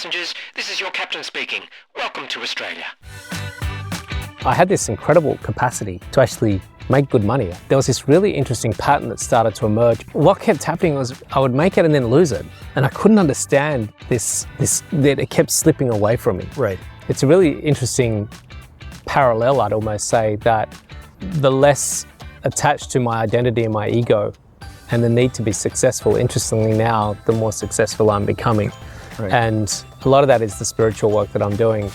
passengers, this is your captain speaking. Welcome to Australia. I had this incredible capacity to actually make good money. There was this really interesting pattern that started to emerge. What kept happening was I would make it and then lose it. And I couldn't understand this that it kept slipping away from me. Right. It's a really interesting parallel, I'd almost say, that the less attached to my identity and my ego and the need to be successful, interestingly now, the more successful I'm becoming. Right. And a lot of that is the spiritual work that I'm doing.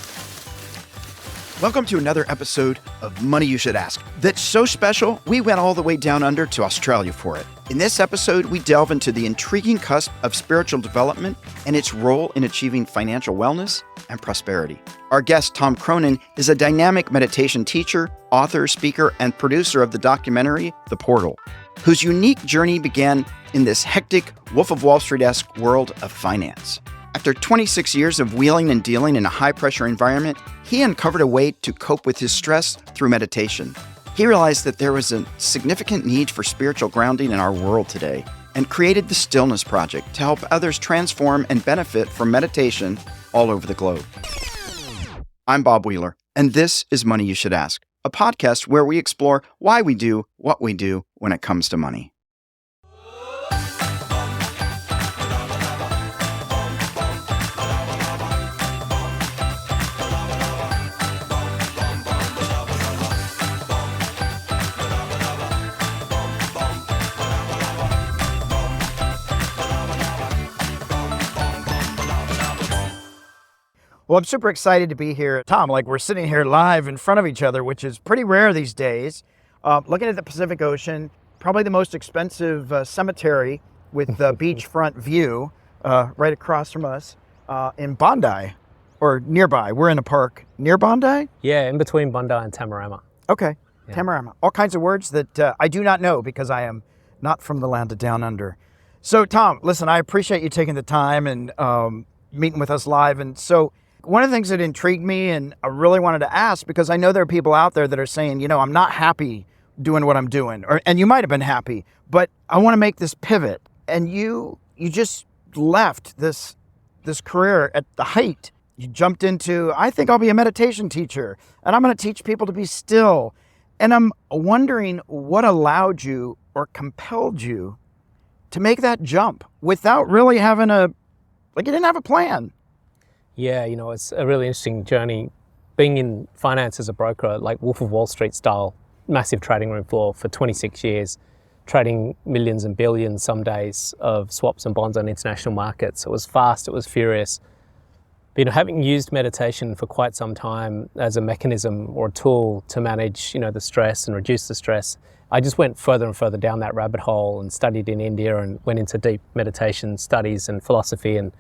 Welcome to another episode of Money You Should Ask. That's so special, we went all the way down under to Australia for it. In this episode, we delve into the intriguing cusp of spiritual development and its role in achieving financial wellness and prosperity. Our guest, Tom Cronin, is a dynamic meditation teacher, author, speaker, and producer of the documentary, The Portal, whose unique journey began in this hectic Wolf of Wall Street-esque world of finance. After 26 years of wheeling and dealing in a high-pressure environment, he uncovered a way to cope with his stress through meditation. He realized that there was a significant need for spiritual grounding in our world today and created the Stillness Project to help others transform and benefit from meditation all over the globe. I'm Bob Wheeler, and this is Money You Should Ask, a podcast where we explore why we do what we do when it comes to money. Well, I'm super excited to be here. Tom, we're sitting here live in front of each other, which is pretty rare these days. Looking at the Pacific Ocean, probably the most expensive cemetery with beachfront view right across from us in Bondi, or nearby. We're in a park near Bondi? Yeah, in between Bondi and Tamarama. Okay, Yeah. Tamarama. All kinds of words that I do not know because I am not from the land of down under. So, Tom, listen, I appreciate you taking the time and meeting with us live. And so, one of the things that intrigued me and I really wanted to ask, because I know there are people out there that are saying, I'm not happy doing what I'm doing, and you might have been happy, but I want to make this pivot. And you just left this career at the height. You jumped into, I think I'll be a meditation teacher, and I'm going to teach people to be still. And I'm wondering what allowed you or compelled you to make that jump without really having you didn't have a plan. Yeah, it's a really interesting journey. Being in finance as a broker, like Wolf of Wall Street style, massive trading room floor for 26 years, trading millions and billions some days of swaps and bonds on international markets. It was fast, it was furious. But, having used meditation for quite some time as a mechanism or a tool to manage, the stress and reduce the stress, I just went further and further down that rabbit hole and studied in India and went into deep meditation studies and philosophy and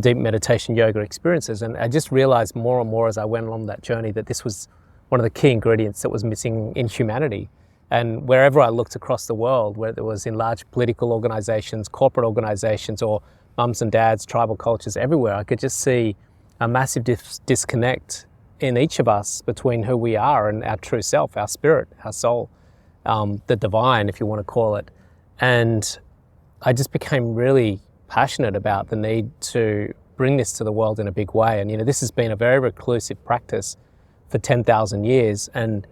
deep meditation yoga experiences. And I just realized more and more as I went along that journey that this was one of the key ingredients that was missing in humanity. And wherever I looked across the world, whether it was in large political organizations, corporate organizations, or mums and dads, tribal cultures, everywhere, I could just see a massive disconnect in each of us between who we are and our true self, our spirit, our soul, the divine, if you want to call it. And I just became really passionate about the need to bring this to the world in a big way. And, this has been a very reclusive practice for 10,000 years. And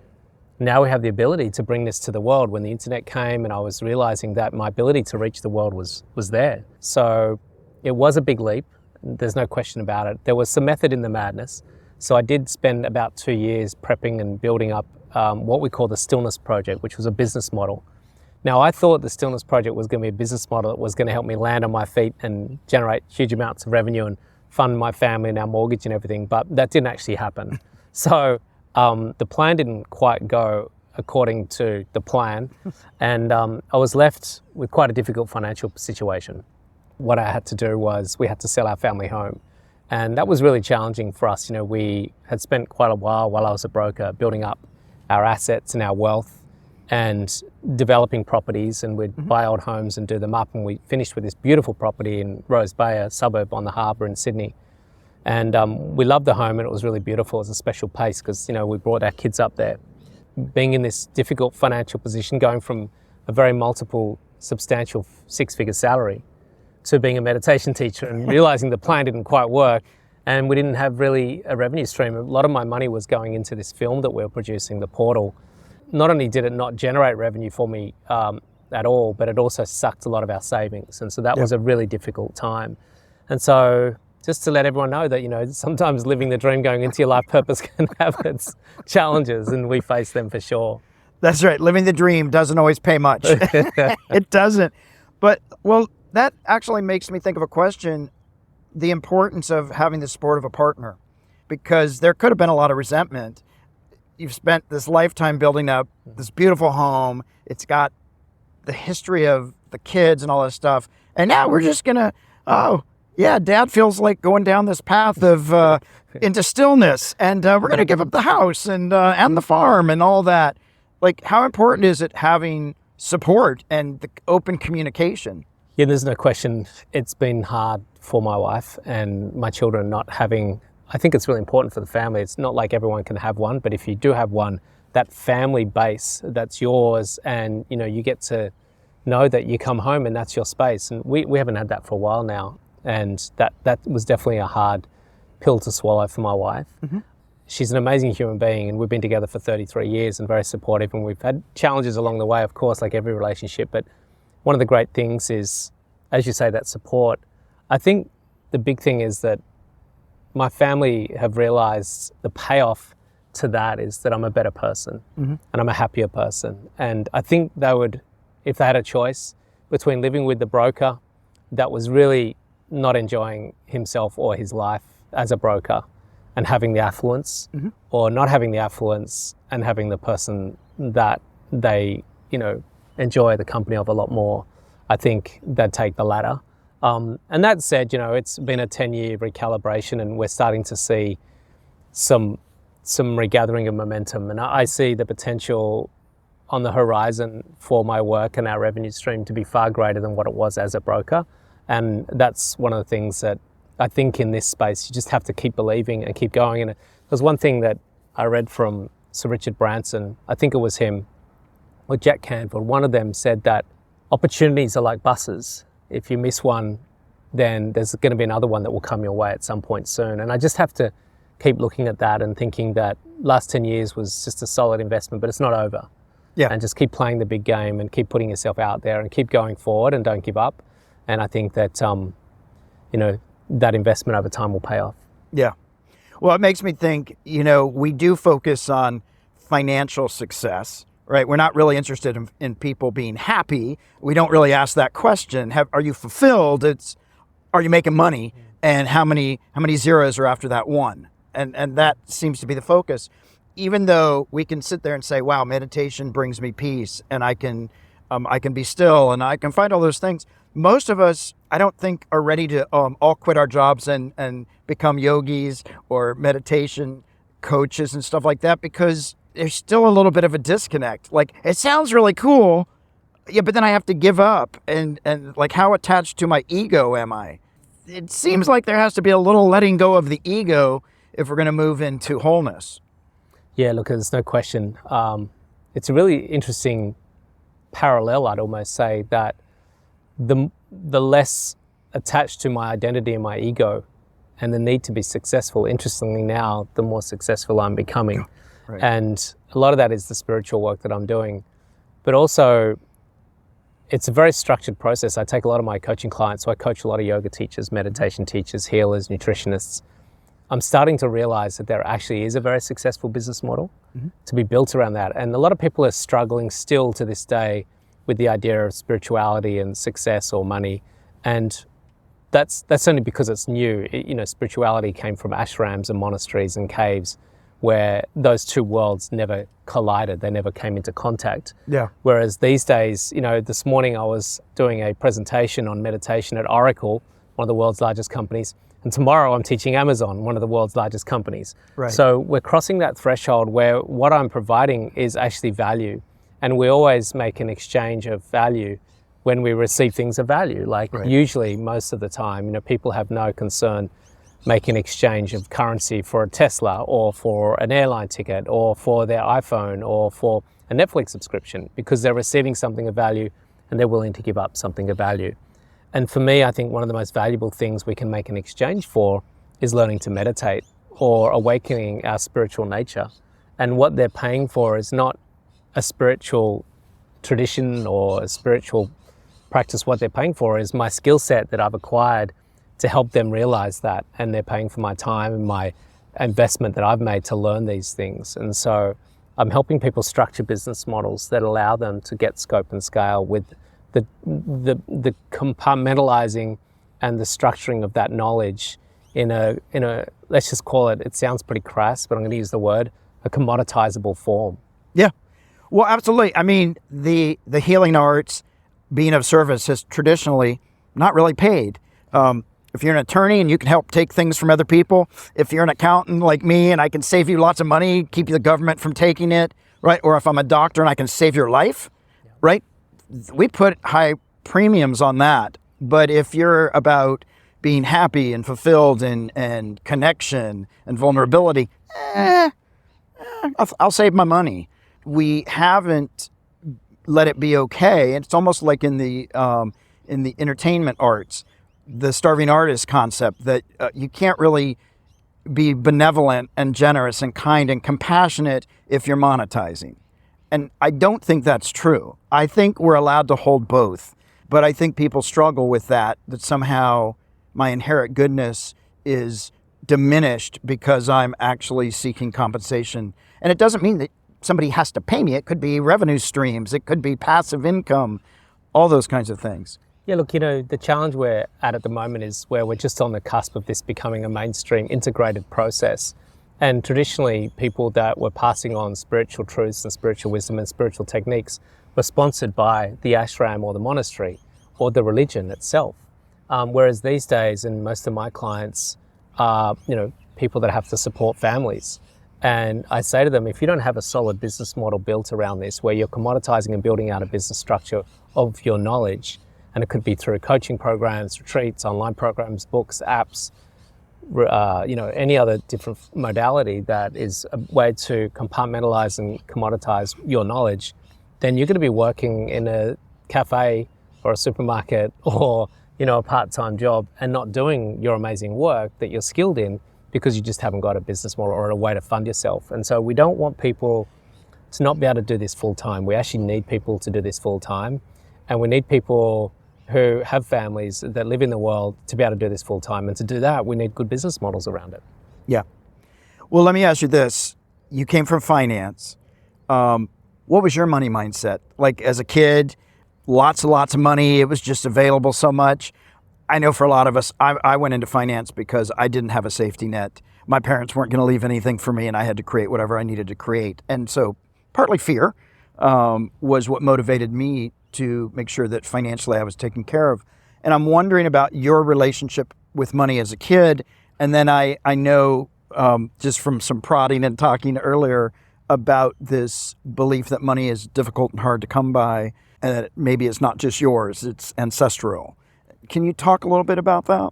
now we have the ability to bring this to the world. When the internet came and I was realizing that my ability to reach the world was there. So it was a big leap. There's no question about it. There was some method in the madness. So I did spend about 2 years prepping and building up what we call the Stillness Project, which was a business model. Now, I thought the Stillness Project was going to be a business model that was going to help me land on my feet and generate huge amounts of revenue and fund my family and our mortgage and everything, but that didn't actually happen. So the plan didn't quite go according to the plan, and I was left with quite a difficult financial situation. What I had to do was we had to sell our family home, and that was really challenging for us. We had spent quite a while I was a broker building up our assets and our wealth and developing properties, and we'd buy old homes and do them up, and we finished with this beautiful property in Rose Bay, a suburb on the harbour in Sydney. And we loved the home, and it was really beautiful. It was a special place because, we brought our kids up there. Being in this difficult financial position, going from a very multiple, substantial six-figure salary to being a meditation teacher and realizing the plan didn't quite work. And we didn't have really a revenue stream. A lot of my money was going into this film that we were producing, The Portal. Not only did it not generate revenue for me at all, but it also sucked a lot of our savings. And so that was a really difficult time. And so just to let everyone know that, you know, sometimes living the dream, going into your life purpose can have its challenges, and we face them for sure. That's right. Living the dream doesn't always pay much. It doesn't. But, well, that actually makes me think of a question, the importance of having the support of a partner, because there could have been a lot of resentment. You've spent this lifetime building up this beautiful home. It's got the history of the kids and all this stuff. And now we're just going to, Dad feels like going down this path of into stillness, and we're going to give up the house and the farm and all that. Like, how important is it having support and the open communication? Yeah, there's no question. It's been hard for my wife and my children not having, I think it's really important for the family. It's not like everyone can have one, but if you do have one, that family base that's yours, and, you know, you get to know that you come home and that's your space. And we haven't had that for a while now. And that was definitely a hard pill to swallow for my wife. Mm-hmm. She's an amazing human being, and we've been together for 33 years and very supportive. And we've had challenges along the way, of course, like every relationship. But one of the great things is, as you say, that support. I think the big thing is that my family have realized the payoff to that is that I'm a better person, and I'm a happier person. And I think they would, if they had a choice between living with the broker that was really not enjoying himself or his life as a broker and having the affluence, or not having the affluence and having the person that they, you know, enjoy the company of a lot more, I think they'd take the latter. And that said, you know, it's been a 10-year recalibration, and we're starting to see some regathering of momentum. And I see the potential on the horizon for my work and our revenue stream to be far greater than what it was as a broker. And that's one of the things that I think in this space, you just have to keep believing and keep going. And there's one thing that I read from Sir Richard Branson, I think it was him, or Jack Canfield. One of them said that opportunities are like buses. If you miss one, then there's going to be another one that will come your way at some point soon. And I just have to keep looking at that and thinking that last 10 years was just a solid investment, but it's not over. Yeah. And just keep playing the big game and keep putting yourself out there and keep going forward and don't give up. And I think that, you know, that investment over time will pay off. Yeah. Well, it makes me think, you know, we do focus on financial success, right? We're not really interested in people being happy. We don't really ask that question. Are you fulfilled? It's, are you making money? And how many zeros are after that one? And that seems to be the focus. Even though we can sit there and say, wow, meditation brings me peace, and I can be still, and I can find all those things. Most of us, I don't think, are ready to all quit our jobs and become yogis or meditation coaches and stuff like that, because there's still a little bit of a disconnect. Like, it sounds really cool, yeah, but then I have to give up. And like, how attached to my ego am I? It seems like there has to be a little letting go of the ego if we're going to move into wholeness. Yeah, look, there's no question. It's a really interesting parallel, I'd almost say, that the less attached to my identity and my ego and the need to be successful, interestingly now, the more successful I'm becoming. Right. And a lot of that is the spiritual work that I'm doing. But also, it's a very structured process. I take a lot of my coaching clients, so I coach a lot of yoga teachers, meditation teachers, healers, nutritionists. I'm starting to realize that there actually is a very successful business model to be built around that. And a lot of people are struggling still to this day with the idea of spirituality and success or money. And that's only because it's new. Spirituality came from ashrams and monasteries and caves where those two worlds never collided. They never came into contact. Yeah. Whereas these days, this morning I was doing a presentation on meditation at Oracle, one of the world's largest companies. And tomorrow I'm teaching Amazon, one of the world's largest companies. Right. So we're crossing that threshold where what I'm providing is actually value. And we always make an exchange of value when we receive things of value. Like usually, most of the time, people have no concern making an exchange of currency for a Tesla or for an airline ticket or for their iPhone or for a Netflix subscription, because they're receiving something of value and they're willing to give up something of value. And for me, I think one of the most valuable things we can make an exchange for is learning to meditate or awakening our spiritual nature. And what they're paying for is not a spiritual tradition or a spiritual practice. What they're paying for is my skill set that I've acquired to help them realize that. And they're paying for my time and my investment that I've made to learn these things. And so I'm helping people structure business models that allow them to get scope and scale with the compartmentalizing and the structuring of that knowledge in a let's just call it sounds pretty crass, but I'm going to use the word, a commoditizable form. Yeah. Well, absolutely. I mean, the healing arts, being of service, has traditionally not really paid. If you're an attorney and you can help take things from other people, if you're an accountant like me and I can save you lots of money, keep the government from taking it, right? Or if I'm a doctor and I can save your life, right? We put high premiums on that. But if you're about being happy and fulfilled and connection and vulnerability, I'll save my money. We haven't let it be okay. It's almost like in the entertainment arts, the starving artist concept that you can't really be benevolent and generous and kind and compassionate if you're monetizing. And I don't think that's true. I think we're allowed to hold both. But I think people struggle with that somehow my inherent goodness is diminished because I'm actually seeking compensation. And it doesn't mean that somebody has to pay me. It could be revenue streams. It could be passive income, all those kinds of things. Yeah, look, the challenge we're at the moment is where we're just on the cusp of this becoming a mainstream integrated process. And traditionally, people that were passing on spiritual truths and spiritual wisdom and spiritual techniques were sponsored by the ashram or the monastery or the religion itself. Whereas these days, and most of my clients are, people that have to support families. And I say to them, if you don't have a solid business model built around this, where you're commoditizing and building out a business structure of your knowledge, and it could be through coaching programs, retreats, online programs, books, apps, any other different modality that is a way to compartmentalize and commoditize your knowledge, then you're going to be working in a cafe or a supermarket or, a part-time job and not doing your amazing work that you're skilled in because you just haven't got a business model or a way to fund yourself. And so we don't want people to not be able to do this full-time. We actually need people to do this full-time, and we need people who have families that live in the world to be able to do this full time. And to do that, we need good business models around it. Yeah. Well, let me ask you this. You came from finance. What was your money mindset? Like as a kid, lots and lots of money. It was just available so much. I know for a lot of us, I went into finance because I didn't have a safety net. My parents weren't going to leave anything for me and I had to create whatever I needed to create. And so partly fear was what motivated me to make sure that financially I was taken care of. And I'm wondering about your relationship with money as a kid. And then I know just from some prodding and talking earlier about this belief that money is difficult and hard to come by, and that maybe it's not just yours, it's ancestral. Can you talk a little bit about that?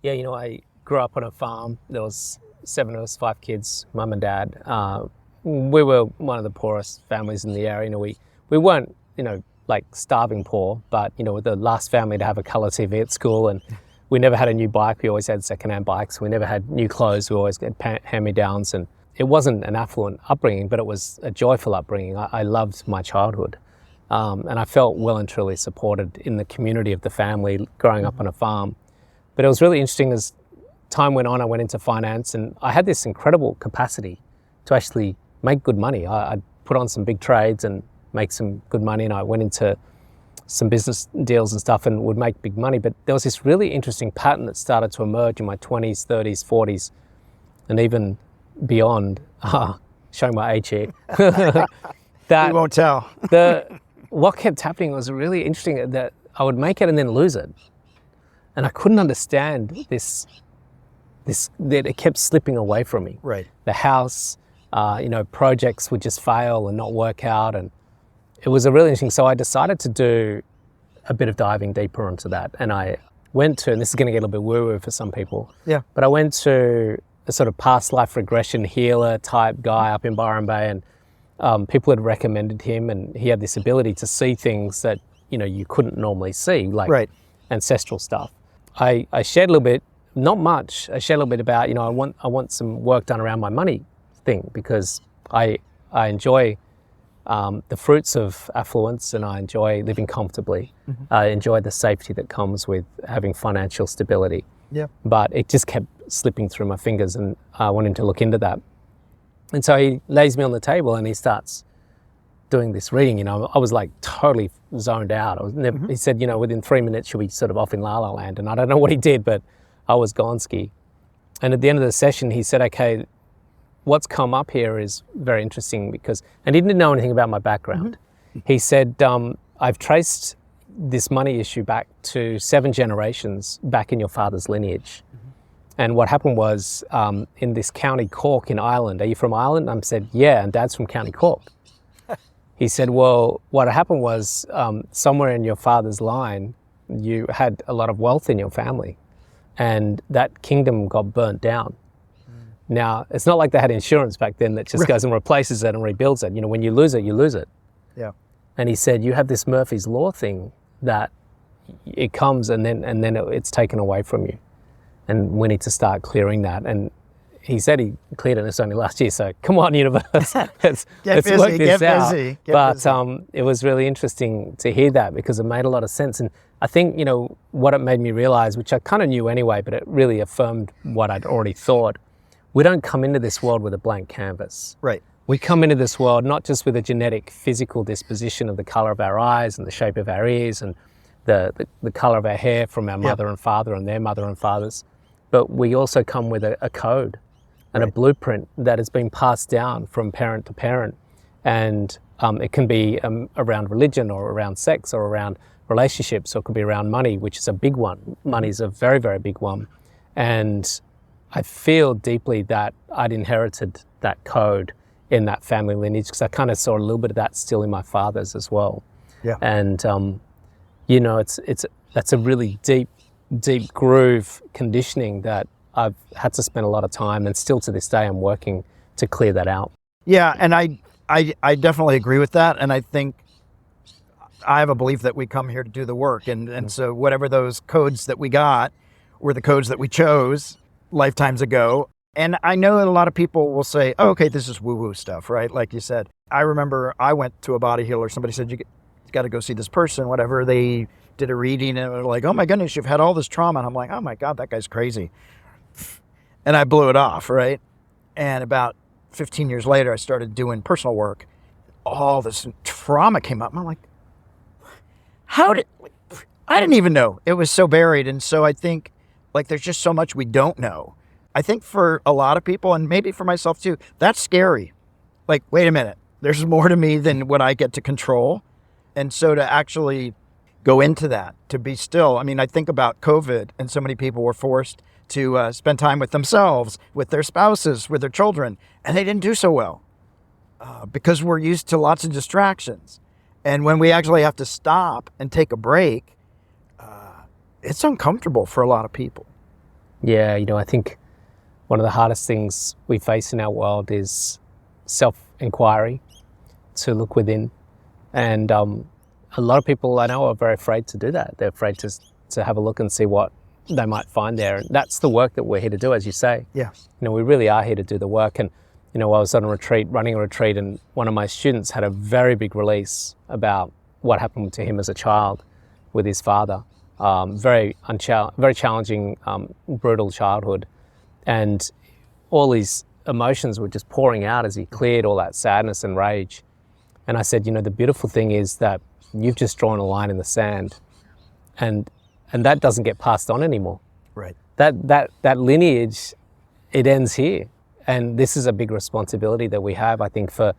Yeah, I grew up on a farm. There was 7 of us, 5 kids, mum and dad. We were one of the poorest families in the area. We weren't, like starving poor, but we're the last family to have a colour TV at school, and we never had a new bike. We always had secondhand bikes. We never had new clothes. We always had hand-me-downs, and it wasn't an affluent upbringing, but it was a joyful upbringing. I loved my childhood, and I felt well and truly supported in the community of the family growing up on a farm. But it was really interesting as time went on. I went into finance, and I had this incredible capacity to actually make good money. I'd put on some big trades and make some good money, and I went into some business deals and stuff and would make big money. But there was this really interesting pattern that started to emerge in my 20s, 30s, 40s, and even beyond. Showing my age here. That we won't tell. What kept happening was really interesting, that I would make it and then lose it. And I couldn't understand this that it kept slipping away from me. Right. The house, projects would just fail and not work out, and it was a really interesting. So I decided to do a bit of diving deeper into that, and I went to, and this is going to get a little bit woo-woo for some people. Yeah. But I went to a sort of past life regression healer type guy up in Byron Bay, and people had recommended him, and he had this ability to see things that you couldn't normally see, like right. ancestral stuff. I shared a little bit, not much. I shared a little bit about, I want some work done around my money thing, because I enjoy the fruits of affluence, and I enjoy living comfortably. I enjoy the safety that comes with having financial stability. Yeah. But it just kept slipping through my fingers, and I want him to look into that. And so he lays me on the table and he starts doing this reading. I was like totally zoned out. He said, within 3 minutes you'll be sort of off in La La Land. And I don't know what he did, but I was gonski. And at the end of the session, he said, okay, what's come up here is very interesting, and he didn't know anything about my background. He said, I've traced this money issue back to 7 generations back in your father's lineage. And what happened was, in this County Cork in Ireland, are you from Ireland? I said, yeah, and Dad's from County Cork. He said, well, what happened was, somewhere in your father's line, you had a lot of wealth in your family, and that kingdom got burnt down. Now, it's not like they had insurance back then that just goes and replaces it and rebuilds it. When you lose it, you lose it. Yeah. And he said, you have this Murphy's Law thing that it comes and then it's taken away from you. And we need to start clearing that. And he said he cleared it, and it's only last year. So come on, universe, let's work this out. But it was really interesting to hear that, because it made a lot of sense. And I think, what it made me realize, which I kind of knew anyway, but it really affirmed what I'd already thought. We don't come into this world with a blank canvas. Right. We come into this world not just with a genetic, physical disposition of the color of our eyes and the shape of our ears and the color of our hair from our mother and father and their mother and fathers, but we also come with a code and a blueprint that has been passed down from parent to parent. And it can be around religion or around sex or around relationships, or it could be around money, which is a big one. Money is a very, very big one. And I feel deeply that I'd inherited that code in that family lineage, because I kind of saw a little bit of that still in my father's as well. Yeah. And that's a really deep groove conditioning that I've had to spend a lot of time, and still to this day I'm working to clear that out. Yeah, and I definitely agree with that, and I think I have a belief that we come here to do the work, and so whatever those codes that we got were the codes that we chose lifetimes ago. And I know that a lot of people will say, oh, okay, this is woo-woo stuff, right? Like you said. I remember I went to a body healer. Somebody said, you got to go see this person, whatever. They did a reading and were like, oh my goodness, you've had all this trauma. And I'm like, oh my God, that guy's crazy. And I blew it off, right? And about 15 years later, I started doing personal work. All this trauma came up. And I'm like, I didn't even know. It was so buried. And so I think, there's just so much we don't know. I think for a lot of people, and maybe for myself too, that's scary. Wait a minute, there's more to me than what I get to control. And so to actually go into that, to be still. I mean, I think about COVID, and so many people were forced to spend time with themselves, with their spouses, with their children, and they didn't do so well because we're used to lots of distractions. And when we actually have to stop and take a break, it's uncomfortable for a lot of people. Yeah, I think one of the hardest things we face in our world is self-inquiry, to look within. And a lot of people I know are very afraid to do that. They're afraid to have a look and see what they might find there. And that's the work that we're here to do, as you say. Yeah. We really are here to do the work. And, I was on a retreat, running a retreat, and one of my students had a very big release about what happened to him as a child with his father. Very challenging, brutal childhood. And all these emotions were just pouring out as he cleared all that sadness and rage. And I said, the beautiful thing is that you've just drawn a line in the sand, and that doesn't get passed on anymore. Right. That lineage, it ends here. And this is a big responsibility that we have, I think, for,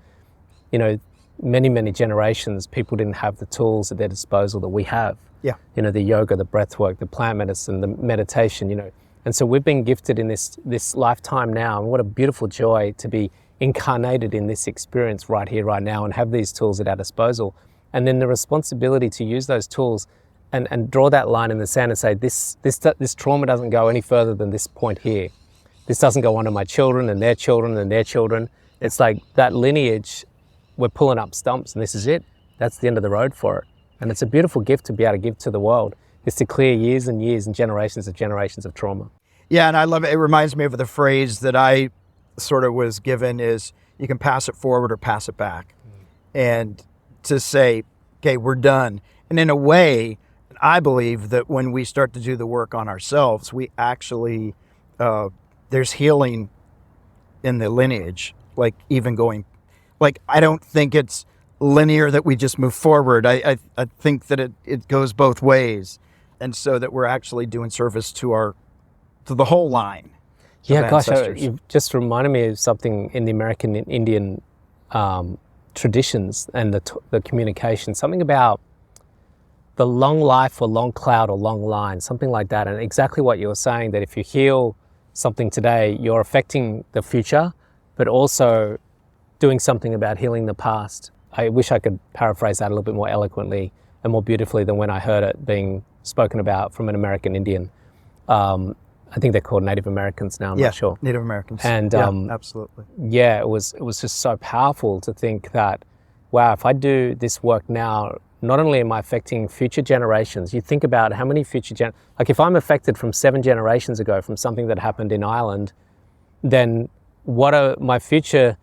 many, many generations. People didn't have the tools at their disposal that we have. Yeah. The yoga, the breath work, the plant medicine, the meditation, And so we've been gifted in this lifetime now, and what a beautiful joy to be incarnated in this experience right here, right now, and have these tools at our disposal. And then the responsibility to use those tools and draw that line in the sand and say, this trauma doesn't go any further than this point here. This doesn't go on to my children and their children and their children. It's like that lineage, we're pulling up stumps and this is it. That's the end of the road for it. And it's a beautiful gift to be able to give to the world. is to clear years and years and generations of trauma. Yeah, and I love it. It reminds me of the phrase that I sort of was given is you can pass it forward or pass it back. And to say, okay, we're done. And in a way, I believe that when we start to do the work on ourselves, we actually, there's healing in the lineage, like even going, like, I don't think it's linear that we just move forward. I think that it goes both ways. And so that we're actually doing service to the whole line. Yeah, gosh, you've just reminded me of something in the American and Indian traditions and the communication, something about the long life or long cloud or long line, something like that. And exactly what you were saying, that if you heal something today, you're affecting the future, but also doing something about healing the past. I wish I could paraphrase that a little bit more eloquently and more beautifully than when I heard it being spoken about from an American Indian. I think they're called Native Americans now, I'm not sure. Native Americans. And absolutely. Yeah, it was just so powerful to think that, wow, if I do this work now, not only am I affecting future generations, you think about how many future like if I'm affected from 7 generations ago from something that happened in Ireland, then what are my future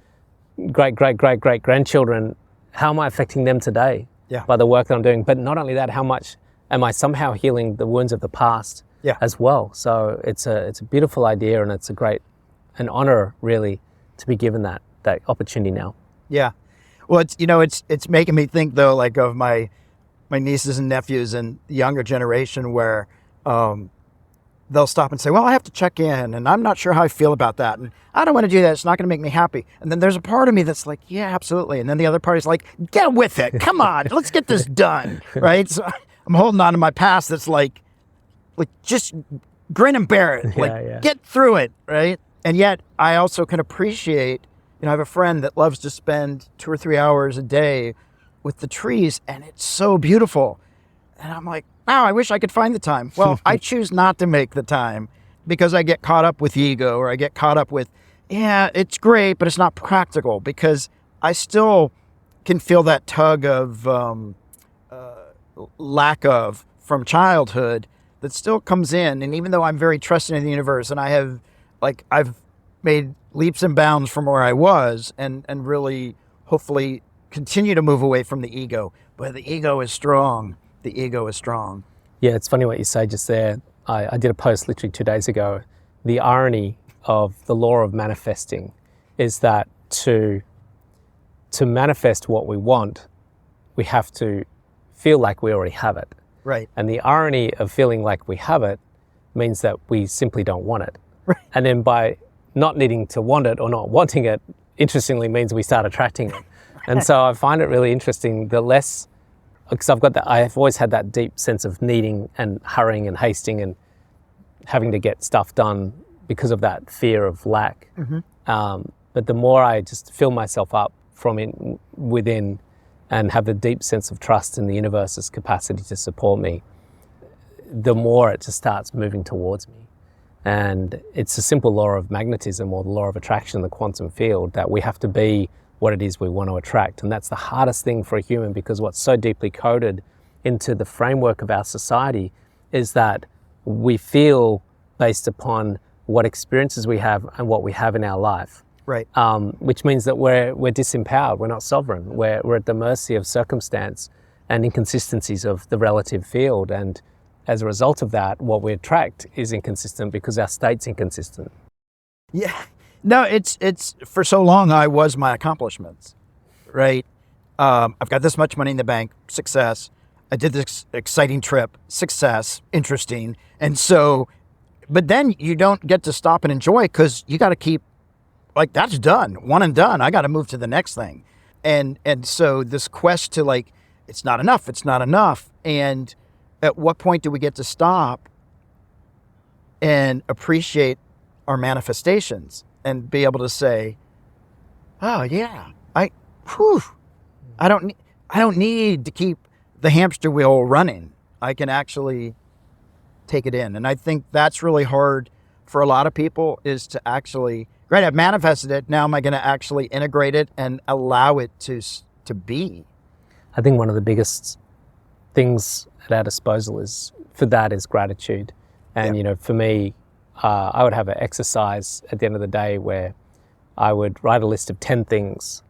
great-great-great-great-grandchildren, how am I affecting them today by the work that I'm doing? But not only that, how much am I somehow healing the wounds of the past as well? So it's a beautiful idea, and it's an honor really to be given that opportunity now. Yeah. Well, it's making me think though, like of my nieces and nephews and the younger generation where they'll stop and say, well, I have to check in and I'm not sure how I feel about that. And I don't want to do that. It's not going to make me happy. And then there's a part of me that's like, yeah, absolutely. And then the other part is like, get with it. Come on, let's get this done. Right. So I'm holding on to my past. That's like just grin and bear it. Get through it. Right. And yet I also can appreciate, I have a friend that loves to spend 2 or 3 hours a day with the trees, and it's so beautiful. And I'm like, wow, I wish I could find the time. Well, I choose not to make the time because I get caught up with ego, or I get caught up with, it's great, but it's not practical, because I still can feel that tug of lack of from childhood that still comes in. And even though I'm very trusting in the universe, and I've made leaps and bounds from where I was, and really hopefully continue to move away from the ego. But the ego is strong. The ego is strong. Yeah, it's funny what you say just there. I did a post literally 2 days ago. The irony of the law of manifesting is that to manifest what we want, we have to feel like we already have it. Right. And the irony of feeling like we have it means that we simply don't want it. Right. And then by not needing to want it or not wanting it, interestingly means we start attracting it. And so I find it really interesting, the less, because I've always had that deep sense of needing and hurrying and hasting and having to get stuff done because of that fear of lack. Mm-hmm. But the more I just fill myself up from within and have the deep sense of trust in the universe's capacity to support me, the more it just starts moving towards me. And it's a simple law of magnetism, or the law of attraction in the quantum field, that we have to be what it is we want to attract. And that's the hardest thing for a human, because what's so deeply coded into the framework of our society is that we feel based upon what experiences we have and what we have in our life. Right. Which means that we're disempowered, we're not sovereign, we're at the mercy of circumstance and inconsistencies of the relative field. And as a result of that, what we attract is inconsistent because our state's inconsistent. Yeah. No, it's for so long I was my accomplishments, right? I've got this much money in the bank, success. I did this exciting trip, success, interesting. And so, but then you don't get to stop and enjoy, because you got to keep, like, that's done, one and done. I got to move to the next thing. And so this quest to, like, it's not enough. And at what point do we get to stop and appreciate our manifestations and be able to say, oh yeah, I don't need to keep the hamster wheel running. I can actually take it in. And I think that's really hard for a lot of people, is to actually, great, I've manifested it. Now am I going to actually integrate it and allow it to be? I think one of the biggest things at our disposal is for that is gratitude. And, Yeah. you know, for me, I would have an exercise at the end of the day where I would write a list of 10 things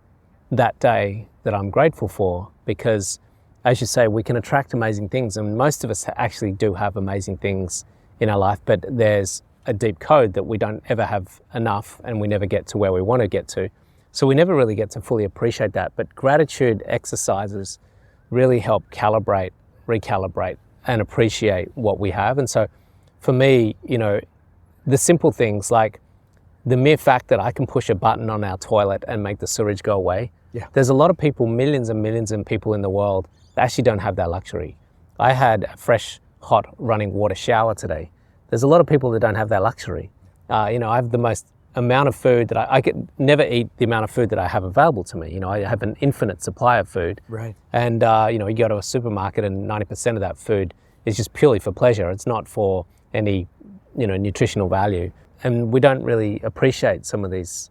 that day that I'm grateful for, because as you say, we can attract amazing things, and most of us actually do have amazing things in our life, but there's a deep code that we don't ever have enough, and we never get to where we want to get to. So we never really get to fully appreciate that. But gratitude exercises really help calibrate, recalibrate, and appreciate what we have. And so for me, you know, the simple things like the mere fact that I can push a button on our toilet and make the sewage go away. Yeah. There's a lot of people, millions and millions of people in the world that actually don't have that luxury. I had a fresh, hot running water shower today. There's a lot of people that don't have that luxury. You know, I have the most amount of food that I could never eat the amount of food that I have available to me. You know, I have an infinite supply of food. Right. And, you know, you go to a supermarket and 90% of that food is just purely for pleasure. It's not for any, you know, nutritional value. And we don't really appreciate some of this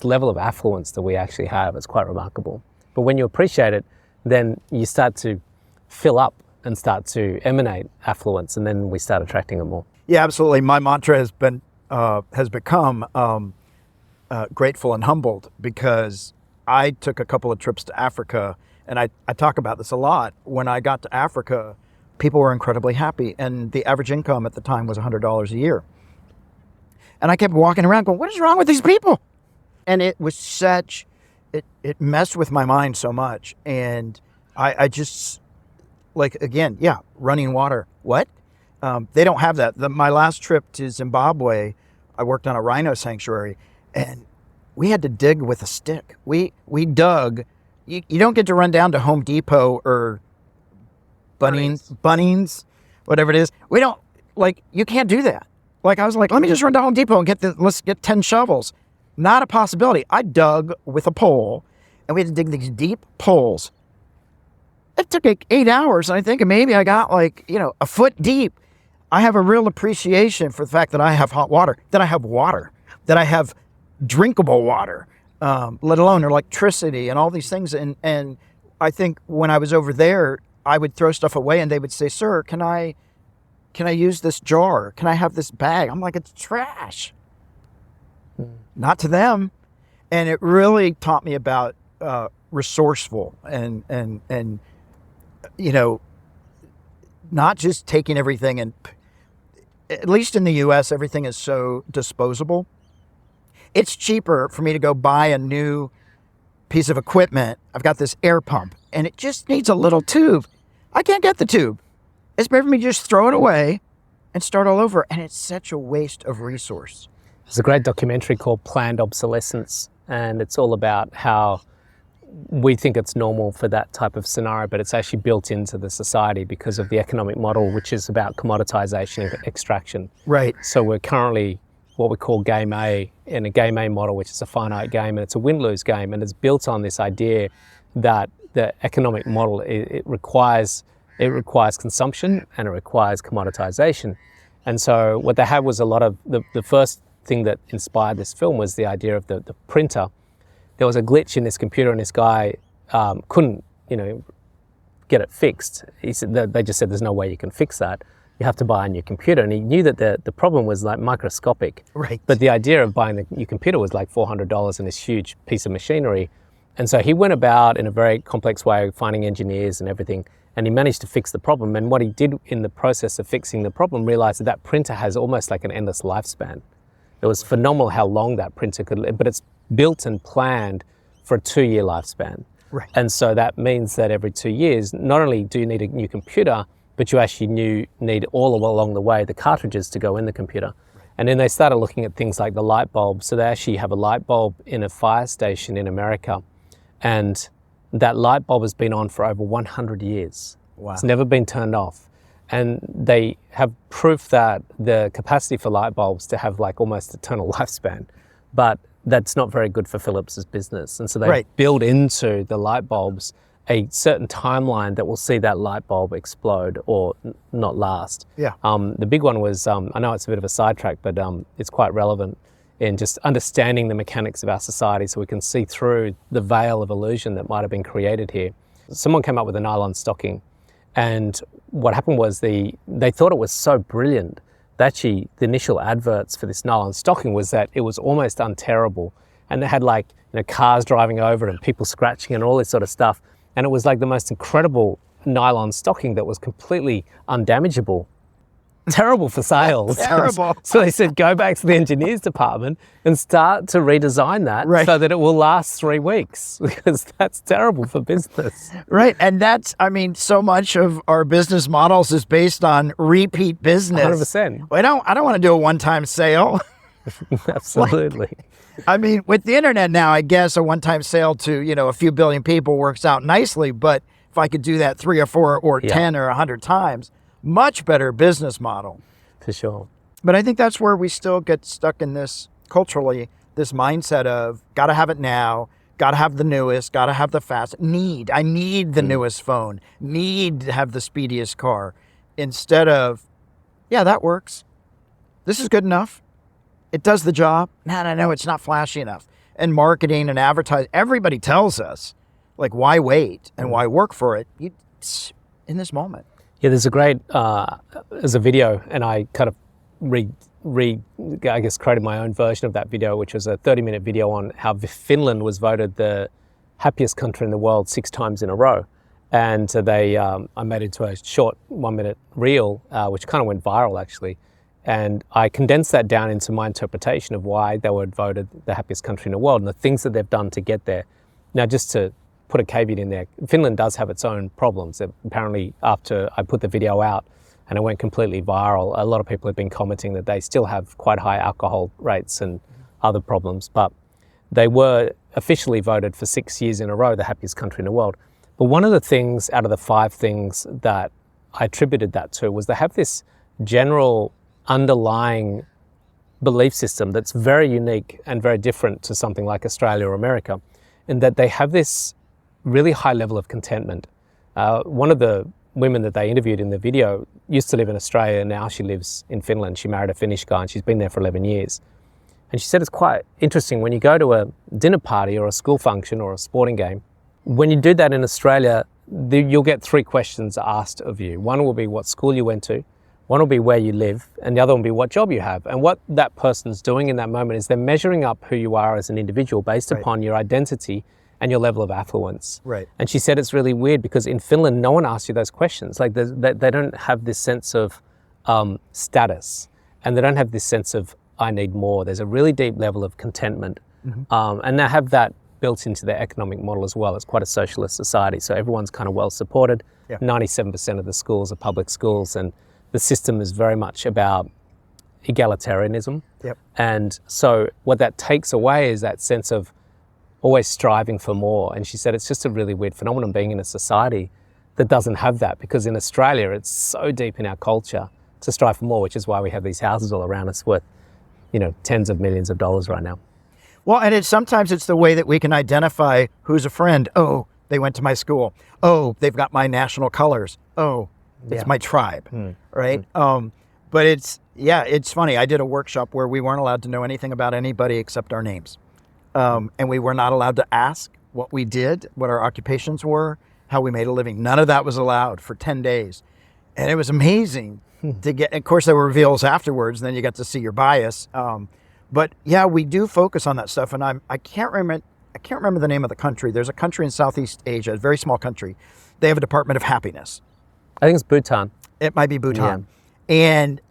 level of affluence that we actually have. It's quite remarkable. But when you appreciate it, then you start to fill up and start to emanate affluence, and then we start attracting it more. Yeah, absolutely. My mantra has become grateful and humbled, because I took a couple of trips to Africa, and I talk about this a lot. When I got to Africa, people were incredibly happy, and the average income at the time was $100 a year. And I kept walking around going, what is wrong with these people? And it was it messed with my mind so much. And I just, like, again, yeah, running water. What? They don't have that. My last trip to Zimbabwe, I worked on a rhino sanctuary, and we had to dig with a stick. We dug. You don't get to run down to Home Depot or Bunnings, whatever it is. We don't, like, you can't do that. Like, I was like, let me just run to Home Depot and let's get 10 shovels. Not a possibility. I dug with a pole, and we had to dig these deep holes. It took 8 hours, and I think maybe I got, like, you know, a foot deep. I have a real appreciation for the fact that I have hot water, that I have drinkable water, let alone electricity and all these things. And I think when I was over there, I would throw stuff away, and they would say, sir, can I use this jar? Can I have this bag? I'm like, it's trash. Not to them. And it really taught me about resourceful and you know, not just taking everything, and at least in the US, everything is so disposable. It's cheaper for me to go buy a new piece of equipment. I've got this air pump, and it just needs a little tube. I can't get the tube. It's better for me to just throw it away and start all over. And it's such a waste of resource. There's a great documentary called Planned Obsolescence, and it's all about how we think it's normal for that type of scenario, but it's actually built into the society because of the economic model, which is about commoditization and extraction. Right. So we're currently what we call game A, in a game A model, which is a finite game, and it's a win-lose game, and it's built on this idea that the economic model, it requires consumption, and it requires commoditization. And so what they had was a lot of, the first thing that inspired this film was the idea of the printer. There was a glitch in this computer, and this guy couldn't, you know, get it fixed. He said they just said there's no way you can fix that. You have to buy a new computer. And he knew that the problem was like microscopic. Right. But the idea of buying the new computer was like $400 in this huge piece of machinery. And so he went about in a very complex way, finding engineers and everything, and he managed to fix the problem. And what he did in the process of fixing the problem, realized that that printer has almost like an endless lifespan. It was phenomenal how long that printer could live, but it's built and planned for a 2-year lifespan. Right. And so that means that every 2 years, not only do you need a new computer, but you actually need all along the way the cartridges to go in the computer. Right. And then they started looking at things like the light bulb. So they actually have a light bulb in a fire station in America, and that light bulb has been on for over 100 years. Wow. It's never been turned off. And they have proof that the capacity for light bulbs to have like almost eternal lifespan, but that's not very good for Philips's business. And so they build into the light bulbs a certain timeline that will see that light bulb explode or not last. Yeah. The big one was, I know it's a bit of a sidetrack, but it's quite relevant in just understanding the mechanics of our society so we can see through the veil of illusion that might have been created here. Someone came up with a nylon stocking, And what happened was they thought it was so brilliant that actually the initial adverts for this nylon stocking was that it was almost unterrible. And they had like, cars driving over and people scratching and all this sort of stuff. And it was like the most incredible nylon stocking that was completely undamageable. Terrible for sales. Terrible. So they said, go back to the engineers department and start to redesign that so that it will last 3 weeks, because that's terrible for business. Right. And that's, so much of our business models is based on repeat business. 100%. I don't want to do a one-time sale. Absolutely. With the internet now, I guess a one-time sale to, a few billion people works out nicely. But if I could do that 3 or 4 or 10 or 100 times, much better business model. For sure. But I think that's where we still get stuck in this, culturally, this mindset of got to have it now, got to have the newest, got to have the fast. I need the newest phone, need to have the speediest car. Instead of, yeah, that works. This is good enough. It does the job. No, it's not flashy enough. And marketing and advertising, everybody tells us, like, why wait and why work for it? It's in this moment. Yeah, there's a great, there's a video, and I kind of created my own version of that video, which was a 30-minute video on how Finland was voted the happiest country in the world 6 times in a row. And I made it into a short 1-minute reel, which kind of went viral actually. And I condensed that down into my interpretation of why they were voted the happiest country in the world and the things that they've done to get there. Now, just to put a caveat in there, Finland does have its own problems. Apparently, after I put the video out and it went completely viral, a lot of people have been commenting that they still have quite high alcohol rates and other problems. But they were officially voted for 6 years in a row the happiest country in the world. But one of the things out of the 5 things that I attributed that to was they have this general underlying belief system that's very unique and very different to something like Australia or America, in that they have this really high level of contentment. One of the women that they interviewed in the video used to live in Australia, and now she lives in Finland. She married a Finnish guy and she's been there for 11 years. And she said it's quite interesting when you go to a dinner party or a school function or a sporting game, when you do that in Australia, you'll get 3 questions asked of you. One will be what school you went to, one will be where you live, and the other will be what job you have. And what that person's doing in that moment is they're measuring up who you are as an individual based upon your identity and your level of affluence. Right. And she said it's really weird because in Finland, no one asks you those questions. Like they don't have this sense of status, and they don't have this sense of, I need more. There's a really deep level of contentment. And they have that built into their economic model as well. It's quite a socialist society, so everyone's kind of well supported. 97% of the schools are public schools, and the system is very much about egalitarianism. And so what that takes away is that sense of always striving for more. And she said it's just a really weird phenomenon being in a society that doesn't have that, because in Australia it's so deep in our culture to strive for more, which is why we have these houses all around us worth, tens of millions of dollars right now. Well, and sometimes it's the way that we can identify who's a friend. Oh, they went to my school. Oh, they've got my national colors. Oh, it's my tribe, right? But it's funny. I did a workshop where we weren't allowed to know anything about anybody except our names. And we were not allowed to ask what we did, what our occupations were, how we made a living. None of that was allowed for 10 days. And it was amazing to get, of course there were reveals afterwards, and then you got to see your bias. But yeah, we do focus on that stuff. And I can't remember the name of the country. There's a country in Southeast Asia, a very small country. They have a Department of Happiness. I think it's Bhutan. It might be Bhutan. Yeah. And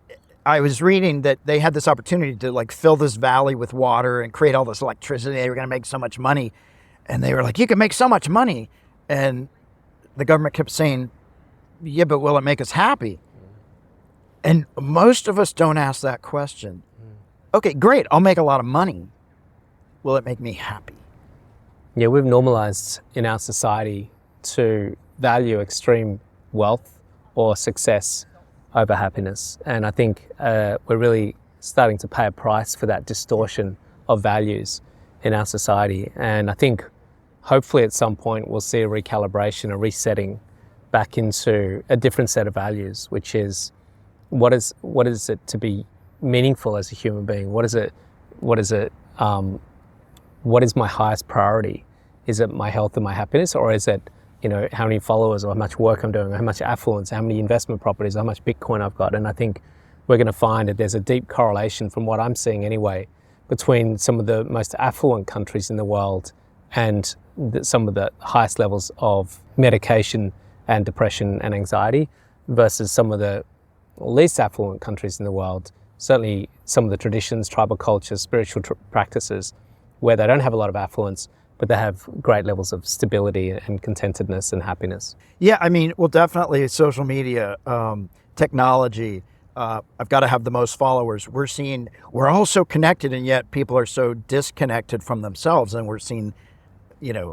I was reading that they had this opportunity to fill this valley with water and create all this electricity. They were going to make so much money. And they were like, you can make so much money. And the government kept saying, yeah, but will it make us happy? And most of us don't ask that question. Okay, great. I'll make a lot of money. Will it make me happy? Yeah, we've normalized in our society to value extreme wealth or success over happiness. And I think we're really starting to pay a price for that distortion of values in our society. And I think hopefully at some point we'll see a recalibration, a resetting back into a different set of values, which is what is it to be meaningful as a human being? What is my highest priority? Is it my health and my happiness, or is it how many followers or how much work I'm doing, how much affluence, how many investment properties, how much Bitcoin I've got. And I think we're going to find that there's a deep correlation, from what I'm seeing anyway, between some of the most affluent countries in the world and some of the highest levels of medication and depression and anxiety versus some of the least affluent countries in the world. Certainly some of the traditions, tribal cultures, spiritual practices, where they don't have a lot of affluence, but they have great levels of stability and contentedness and happiness. Yeah, I mean, well, definitely social media, technology. I've got to have the most followers. We're all so connected, and yet people are so disconnected from themselves. And we're seeing,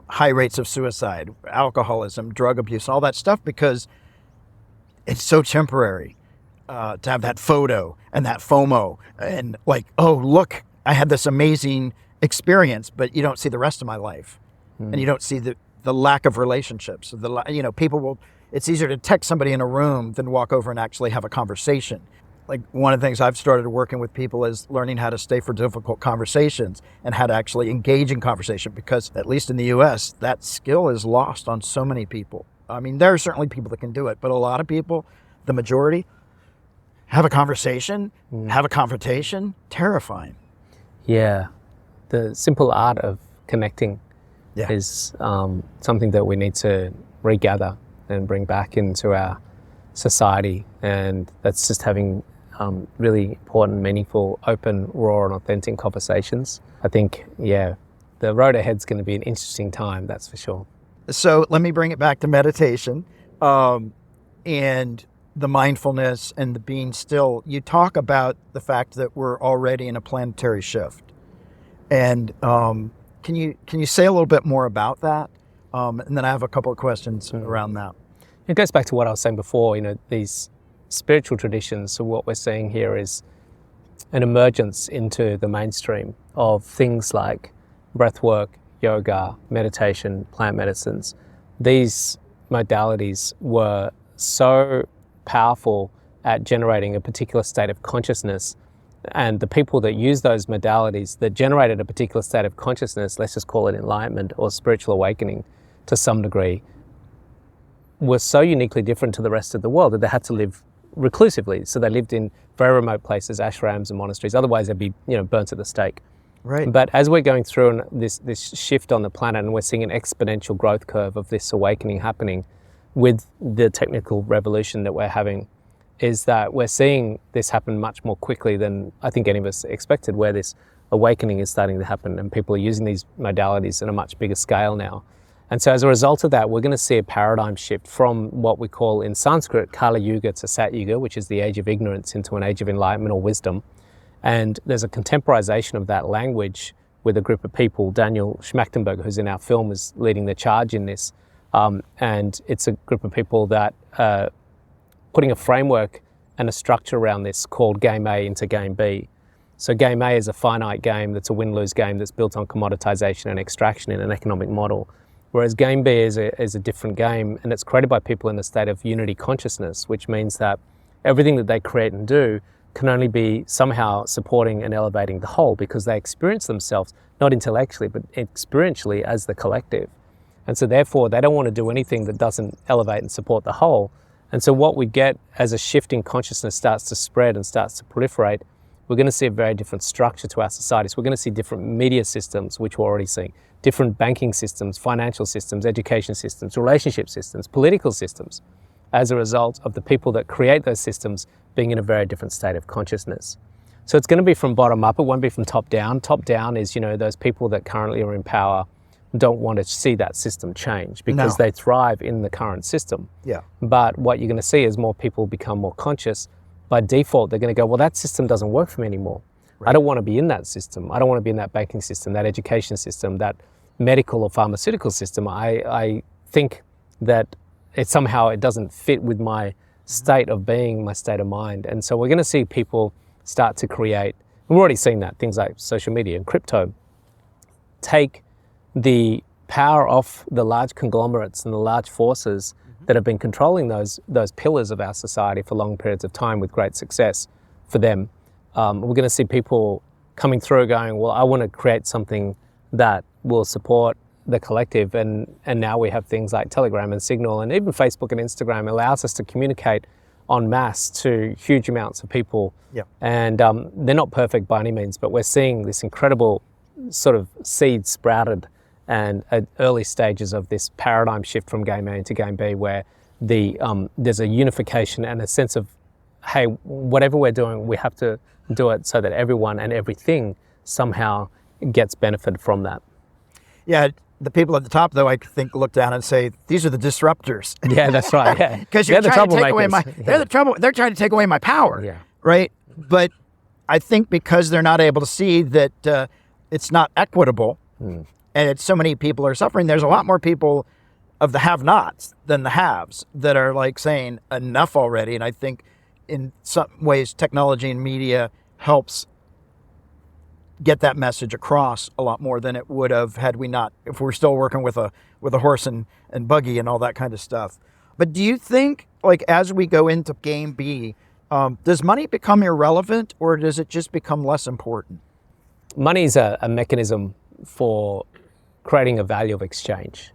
high rates of suicide, alcoholism, drug abuse, all that stuff, because it's so temporary to have that photo and that FOMO and like, oh, look, I had this amazing experience, but you don't see the rest of my life. And you don't see the lack of relationships. It's easier to text somebody in a room than walk over and actually have a conversation. Like, one of the things I've started working with people is learning how to stay for difficult conversations and how to actually engage in conversation, because at least in the US, that skill is lost on so many people. I mean, there are certainly people that can do it, but a lot of people, the majority, have a conversation, have a confrontation, terrifying. Yeah, the simple art of connecting is something that we need to regather and bring back into our society. And that's just having really important, meaningful, open, raw and authentic conversations. I think, the road ahead's going to be an interesting time, that's for sure. So let me bring it back to meditation and the mindfulness and the being still. You talk about the fact that we're already in a planetary shift. And can you say a little bit more about that? And then I have a couple of questions around that. It goes back to what I was saying before, these spiritual traditions. So what we're seeing here is an emergence into the mainstream of things like breathwork, yoga, meditation, plant medicines. These modalities were so powerful at generating a particular state of consciousness. And the people that use those modalities that generated a particular state of consciousness, let's just call it enlightenment or spiritual awakening to some degree, were so uniquely different to the rest of the world that they had to live reclusively. So they lived in very remote places, ashrams and monasteries. Otherwise they'd be, burnt at the stake. Right. But as we're going through this shift on the planet, and we're seeing an exponential growth curve of this awakening happening with the technical revolution that we're having, is that we're seeing this happen much more quickly than I think any of us expected, where this awakening is starting to happen and people are using these modalities on a much bigger scale now. And so as a result of that, we're going to see a paradigm shift from what we call in Sanskrit Kali Yuga to Sat Yuga, which is the age of ignorance, into an age of enlightenment or wisdom. And there's a contemporization of that language with a group of people. Daniel Schmachtenberg, who's in our film, is leading the charge in this. And it's a group of people that putting a framework and a structure around this called Game A into Game B. So Game A is a finite game that's a win-lose game that's built on commoditization and extraction in an economic model. Whereas Game B is a different game, and it's created by people in a state of unity consciousness, which means that everything that they create and do can only be somehow supporting and elevating the whole, because they experience themselves, not intellectually, but experientially as the collective. And so therefore, they don't want to do anything that doesn't elevate and support the whole. And so what we get as a shift in consciousness starts to spread and starts to proliferate, we're going to see a very different structure to our societies. We're going to see different media systems, which we're already seeing, different banking systems, financial systems, education systems, relationship systems, political systems, as a result of the people that create those systems being in a very different state of consciousness. So it's going to be from bottom up, it won't be from top down. Top down is, those people that currently are in power don't want to see that system change because they thrive in the current system. Yeah. But what you're going to see is more people become more conscious. By default, they're going to go, well, that system doesn't work for me anymore. Right. I don't want to be in that system. I don't want to be in that banking system, that education system, that medical or pharmaceutical system. I think that it doesn't fit with my state of being, my state of mind. And so we're going to see people start to create, and we're already seeing that, things like social media and crypto take the power off the large conglomerates and the large forces that have been controlling those pillars of our society for long periods of time with great success for them. We're going to see people coming through going, well, I want to create something that will support the collective, and now we have things like Telegram and Signal, and even Facebook and Instagram allows us to communicate en masse to huge amounts of people. Yeah. And they're not perfect by any means, but we're seeing this incredible sort of seed sprouted and at early stages of this paradigm shift from game A into game B, where there's a unification and a sense of, hey, whatever we're doing, we have to do it so that everyone and everything somehow gets benefit from that. Yeah, the people at the top, though, I think look down and say, these are the disruptors. Yeah, that's right. Yeah, Because you're trying to take away my, troublemakers. they're the trouble. They're trying to take away my power. Yeah. Right. But I think because they're not able to see that it's not equitable, and it's so many people are suffering. There's a lot more people of the have-nots than the haves that are like saying enough already. And I think in some ways, technology and media helps get that message across a lot more than it would have had we not, if we're still working with a horse and buggy and all that kind of stuff. But do you think, like, as we go into game B, does money become irrelevant, or does it just become less important? Money is a mechanism for creating a value of exchange.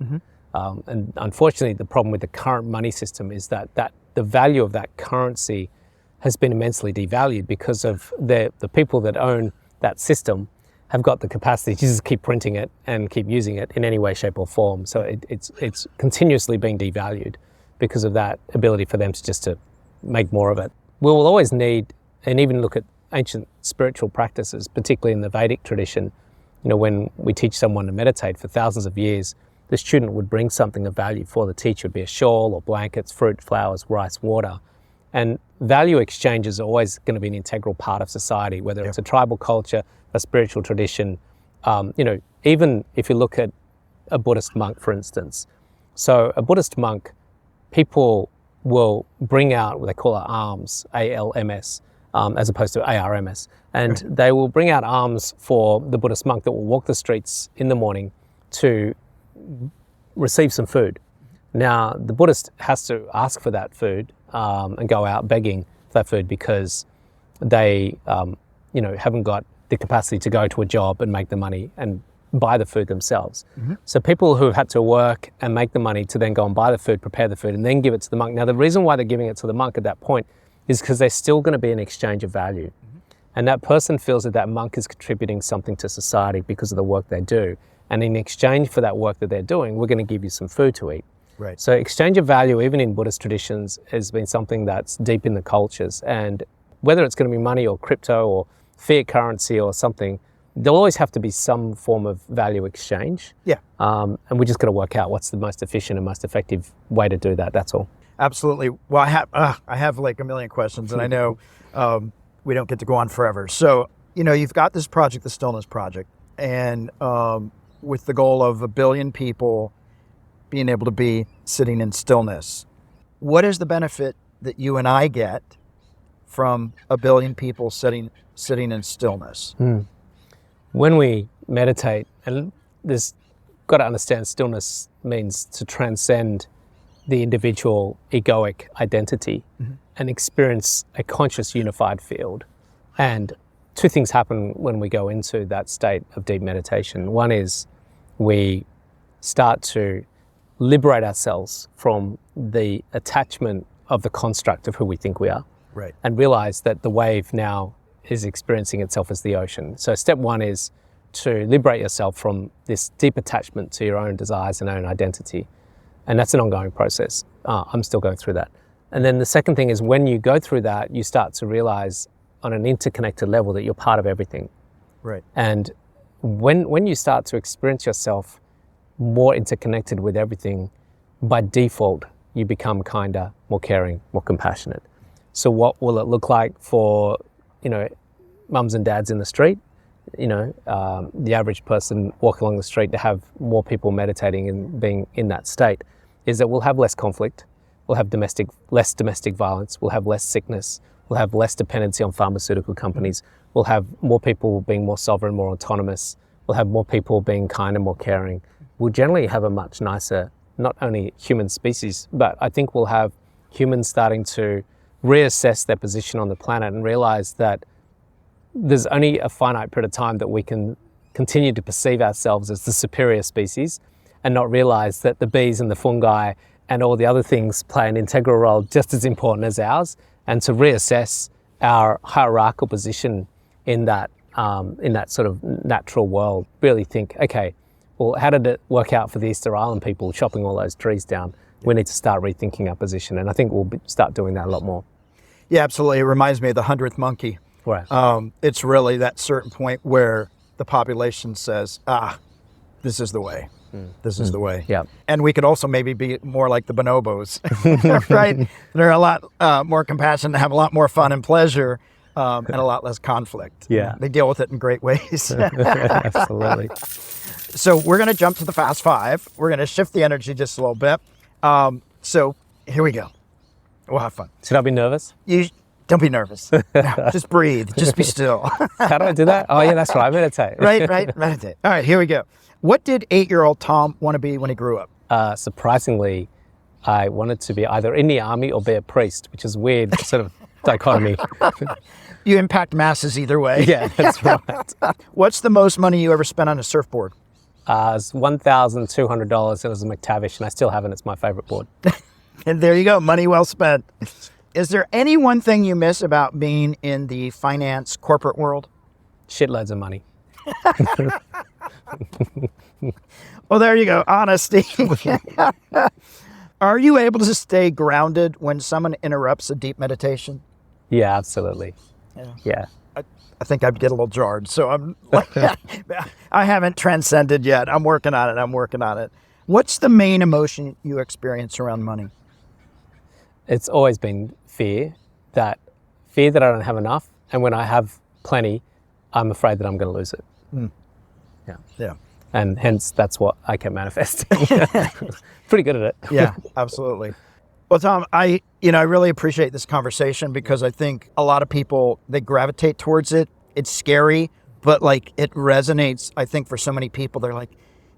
And unfortunately, the problem with the current money system is that the value of that currency has been immensely devalued because of the people that own that system have got the capacity to just keep printing it and keep using it in any way, shape or form. So it's continuously being devalued because of that ability for them to make more of it. We will always need, and even look at ancient spiritual practices, particularly in the Vedic tradition, when we teach someone to meditate for thousands of years, the student would bring something of value for the teacher. It would be a shawl or blankets, fruit, flowers, rice, water. And value exchanges are always going to be an integral part of society, whether it's a tribal culture, a spiritual tradition. Even if you look at a Buddhist monk, for instance. So a Buddhist monk, people will bring out what they call alms, ALMS, as opposed to ARMS. And they will bring out alms for the Buddhist monk that will walk the streets in the morning to receive some food. Now, the Buddhist has to ask for that food and go out begging for that food because they, haven't got the capacity to go to a job and make the money and buy the food themselves. So people who have had to work and make the money to then go and buy the food, prepare the food, and then give it to the monk. Now, the reason why they're giving it to the monk at that point is because there's still going to be an exchange of value. And that person feels that monk is contributing something to society because of the work they do. And in exchange for that work that they're doing, we're going to give you some food to eat. Right. So exchange of value, even in Buddhist traditions, has been something that's deep in the cultures. And whether it's going to be money or crypto or fiat currency or something, there'll always have to be some form of value exchange. Yeah. And we just got to work out what's the most efficient and most effective way to do that. That's all. Absolutely. Well, I have like a million questions, and I know we don't get to go on forever. So, you've got this project, the Stillness Project, and with the goal of 1 billion people being able to be sitting in stillness. What is the benefit that you and I get from 1 billion people sitting in stillness? When we meditate, and there's got to understand stillness means to transcend the individual egoic identity and experience a conscious unified field. And two things happen when we go into that state of deep meditation. One is we start to liberate ourselves from the attachment of the construct of who we think we are. Right. And realize that the wave now is experiencing itself as the ocean. So step one is to liberate yourself from this deep attachment to your own desires and own identity. And that's an ongoing process. I'm still going through that. And then the second thing is when you go through that, you start to realize on an interconnected level that you're part of everything. Right. And when you start to experience yourself more interconnected with everything, by default, you become kinder, more caring, more compassionate. So what will it look like for, mums and dads in the street? The average person walking along the street to have more people meditating and being in that state is that we'll have less conflict, we'll have less domestic violence, we'll have less sickness, we'll have less dependency on pharmaceutical companies, we'll have more people being more sovereign, more autonomous, we'll have more people being kind and more caring. We'll generally have a much nicer, not only human species, but I think we'll have humans starting to reassess their position on the planet and realize that there's only a finite period of time that we can continue to perceive ourselves as the superior species. and not realize that the bees and the fungi and all the other things play an integral role just as important as ours, and to reassess our hierarchical position in that sort of natural world. Really think, okay, well, how did it work out for the Easter Island people chopping all those trees down? We need to start rethinking our position, and I think we'll start doing that a lot more. Yeah, absolutely. It reminds me of the 100th monkey. Right. It's really that certain point where the population says, this is the way. This is the way. Yeah. And we could also maybe be more like the bonobos, right? They're a lot more compassionate, have a lot more fun and pleasure, and a lot less conflict. Yeah. They deal with it in great ways. Absolutely. So we're going to jump to the Fast Five. We're going to shift the energy just a little bit. So here we go. We'll have fun. Should I be nervous? You don't be nervous. No, just breathe. Just be still. How do I do that? Oh, yeah, that's right. Meditate. Right. Meditate. All right, here we go. What did 8-year-old Tom want to be when he grew up? Surprisingly, I wanted to be either in the army or be a priest, which is a weird sort of dichotomy. You impact masses either way. Yeah, that's right. What's the most money you ever spent on a surfboard? It's $1,200. It was a McTavish, and I still have it. It's my favorite board. And there you go. Money well spent. Is there any one thing you miss about being in the finance corporate world? Shitloads of money. Well, there you go. Honesty. Are you able to stay grounded when someone interrupts a deep meditation? Yeah, absolutely. Yeah. I think I'd get a little jarred. So I'm like, I haven't transcended yet. I'm working on it. What's the main emotion you experience around money? It's always been fear that I don't have enough. And when I have plenty, I'm afraid that I'm going to lose it. Yeah. And hence, that's what I kept manifesting. Pretty good at it. Yeah, absolutely. Well, Tom, I really appreciate this conversation because I think a lot of people, they gravitate towards it. It's scary, but like it resonates. I think for so many people, they're like,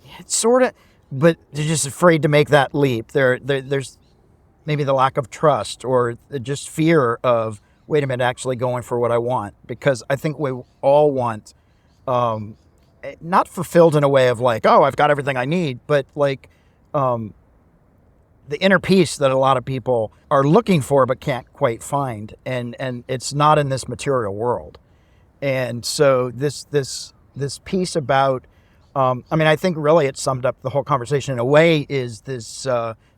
yeah, it's sort of, but they're just afraid to make that leap. There's maybe the lack of trust or just fear of, wait a minute, actually going for what I want. Because I think we all want, not fulfilled in a way of like, oh, I've got everything I need, but like, the inner peace that a lot of people are looking for but can't quite find, and it's not in this material world. And so this piece about, I think really it summed up the whole conversation in a way, is this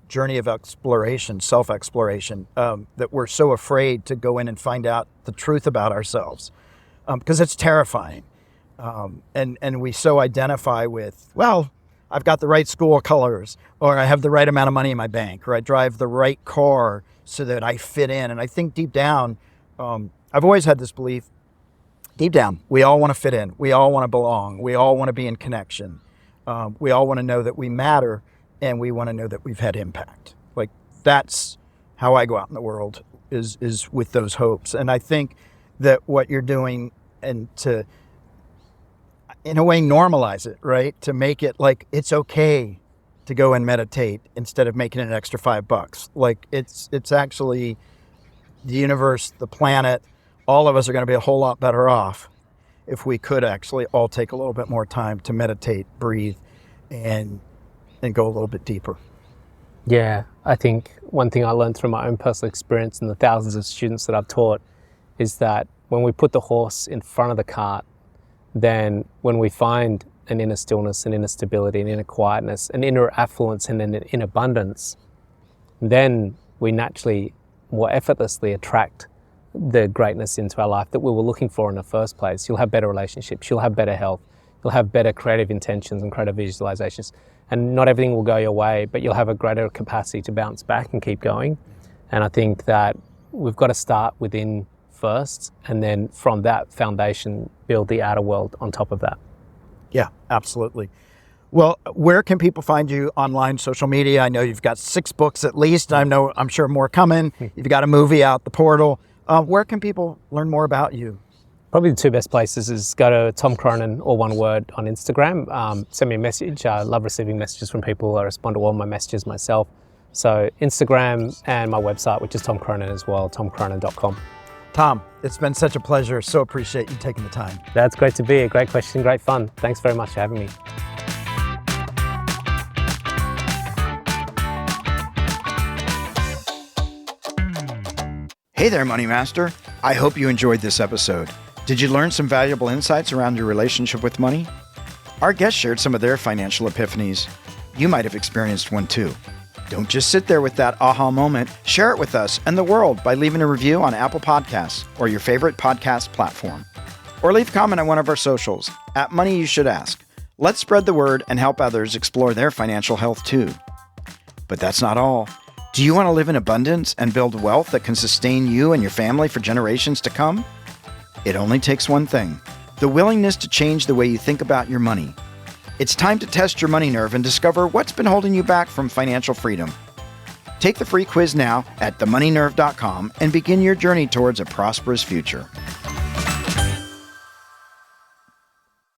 journey of exploration, self-exploration, that we're so afraid to go in and find out the truth about ourselves, because it's terrifying, and we so identify with, well, I've got the right school colors, or I have the right amount of money in my bank, or I drive the right car so that I fit in. And I think deep down, I've always had this belief, deep down, we all want to fit in. We all want to belong. We all want to be in connection. We all want to know that we matter, and we want to know that we've had impact. Like, that's how I go out in the world, is with those hopes. And I think that what you're doing, and to, in a way, normalize it, right? To make it like it's okay to go and meditate instead of making it an extra $5. Like it's actually the universe, the planet, all of us are going to be a whole lot better off if we could actually all take a little bit more time to meditate, breathe, and go a little bit deeper. Yeah, I think one thing I learned through my own personal experience and the thousands of students that I've taught is that when we put the horse in front of the cart, then when we find an inner stillness, an inner stability, an inner quietness, an inner affluence, and an abundance, then we naturally, more effortlessly attract the greatness into our life that we were looking for in the first place. You'll have better relationships, you'll have better health, you'll have better creative intentions and creative visualizations. And not everything will go your way, but you'll have a greater capacity to bounce back and keep going. And I think that we've got to start within first, and then from that foundation, build the outer world on top of that. Yeah, absolutely. Well, where can people find you online, social media? I know you've got 6 books at least. I'm sure more coming. You've got a movie out, The Portal. Where can people learn more about you? Probably the 2 best places is go to Tom Cronin, or one word, on Instagram. Send me a message. I love receiving messages from people. I respond to all my messages myself. So Instagram and my website, which is Tom Cronin as well, tomcronin.com. Tom, it's been such a pleasure. So appreciate you taking the time. That's great to be here. Great question, great fun. Thanks very much for having me. Hey there, Money Master. I hope you enjoyed this episode. Did you learn some valuable insights around your relationship with money? Our guests shared some of their financial epiphanies. You might have experienced one too. Don't just sit there with that aha moment. Share it with us and the world by leaving a review on Apple Podcasts or your favorite podcast platform. Or leave a comment on one of our socials at Money You Should Ask. Let's spread the word and help others explore their financial health too. But that's not all. Do you want to live in abundance and build wealth that can sustain you and your family for generations to come? It only takes one thing: the willingness to change the way you think about your money. It's time to test your money nerve and discover what's been holding you back from financial freedom. Take the free quiz now at themoneynerve.com and begin your journey towards a prosperous future.